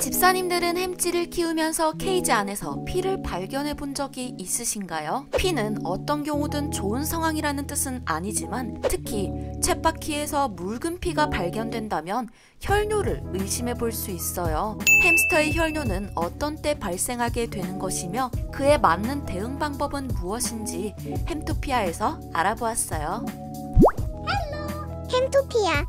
집사님들은 햄찌를 키우면서 케이지 안에서 피를 발견해 본 적이 있으신가요? 피는 어떤 경우든 좋은 상황이라는 뜻은 아니지만 특히 쳇바퀴에서 묽은 피가 발견된다면 혈뇨를 의심해 볼 수 있어요. 햄스터의 혈뇨는 어떤 때 발생하게 되는 것이며 그에 맞는 대응 방법은 무엇인지 햄토피아에서 알아보았어요. 햄토피아.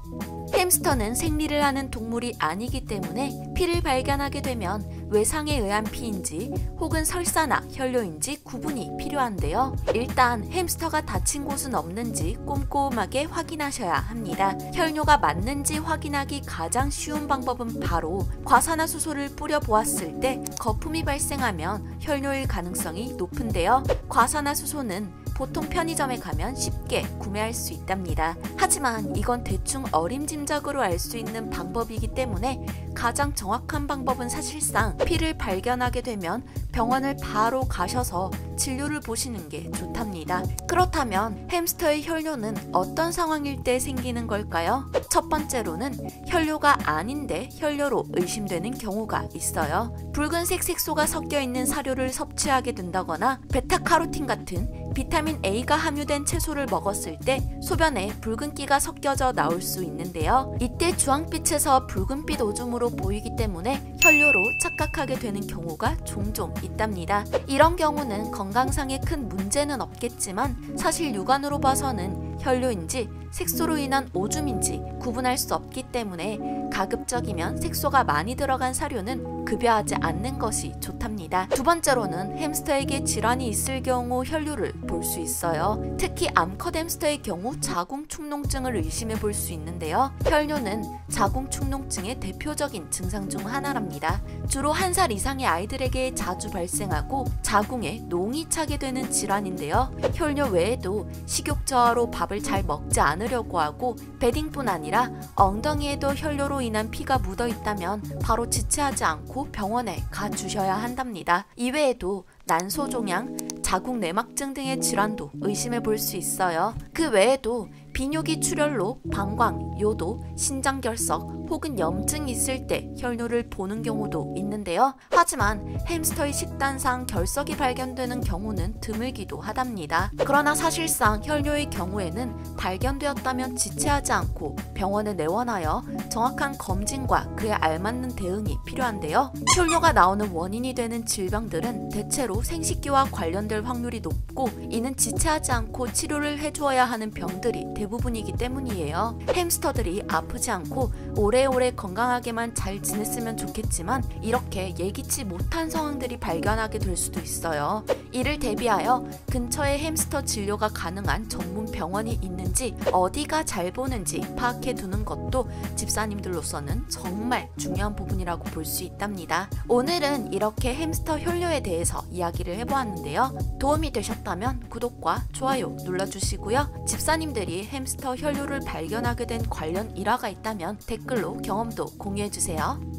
햄스터는 생리를 하는 동물이 아니기 때문에 피를 발견하게 되면 외상에 의한 피인지 혹은 설사나 혈뇨인지 구분이 필요한데요. 일단 햄스터가 다친 곳은 없는지 꼼꼼하게 확인하셔야 합니다. 혈뇨가 맞는지 확인하기 가장 쉬운 방법은 바로 과산화수소를 뿌려보았을 때 거품이 발생하면 혈뇨일 가능성이 높은데요. 과산화수소는 보통 편의점에 가면 쉽게 구매할 수 있답니다. 하지만 이건 대충 어림짐작으로 알 수 있는 방법이기 때문에 가장 정확한 방법은 사실상 피를 발견하게 되면 병원을 바로 가셔서 진료를 보시는 게 좋답니다. 그렇다면 햄스터의 혈뇨는 어떤 상황일 때 생기는 걸까요? 첫 번째로는 혈뇨가 아닌데 혈뇨로 의심되는 경우가 있어요. 붉은색 색소가 섞여 있는 사료를 섭취하게 된다거나 베타카로틴 같은 비타민 A가 함유된 채소를 먹었을 때 소변에 붉은기가 섞여져 나올 수 있는데요. 이때 주황빛에서 붉은빛 오줌으로 보이기 때문에 혈뇨로 착각하게 되는 경우가 종종 있답니다. 이런 경우는 건강상에 큰 문제는 없겠지만 사실 육안으로 봐서는 혈뇨인지 색소로 인한 오줌인지 구분할 수 없기 때문에 가급적이면 색소가 많이 들어간 사료는 급여하지 않는 것이 좋답니다. 두 번째로는 햄스터에게 질환이 있을 경우 혈뇨를 볼 수 있어요. 특히 암컷 햄스터의 경우 자궁축농증을 의심해 볼 수 있는데요. 혈뇨는 자궁축농증의 대표적인 증상 중 하나랍니다. 주로 1살 이상의 아이들에게 자주 발생하고 자궁에 농이 차게 되는 질환인데요. 혈뇨 외에도 식욕 저하로 밥을 잘 먹지 않으려고 하고 베딩뿐 아니라 엉덩이에도 혈뇨로 인한 피가 묻어 있다면 바로 지체하지 않고 병원에 가주셔야 한답니다. 이외에도 난소종양, 자궁 내막증 등의 질환도 의심해 볼 수 있어요. 그 외에도 비뇨기 출혈로 방광, 요도, 신장결석 혹은 염증이 있을 때 혈뇨를 보는 경우도 있는데요. 하지만 햄스터의 식단상 결석이 발견되는 경우는 드물기도 하답니다. 그러나 사실상 혈뇨의 경우에는 발견되었다면 지체하지 않고 병원에 내원하여 정확한 검진과 그에 알맞는 대응이 필요한데요. 혈뇨가 나오는 원인이 되는 질병들은 대체로 생식기와 관련될 확률이 높고 이는 지체하지 않고 치료를 해주어야 하는 병들이 대부분이기 때문이에요. 햄스터들이 아프지 않고 오래오래 건강하게만 잘 지냈으면 좋겠지만 이렇게 예기치 못한 상황들이 발견하게 될 수도 있어요. 이를 대비하여 근처에 햄스터 진료가 가능한 전문 병원이 있는지 어디가 잘 보는지 파악해 두는 것도 집사님들로서는 정말 중요한 부분이라고 볼 수 있답니다. 오늘은 이렇게 햄스터 혈뇨에 대해서 이야기를 해보았는데요. 도움이 되셨다면 구독과 좋아요 눌러주시고요. 집사님들이 햄스터 혈뇨를 발견하게 된 관련 일화가 있다면 댓글로 경험도 공유해주세요.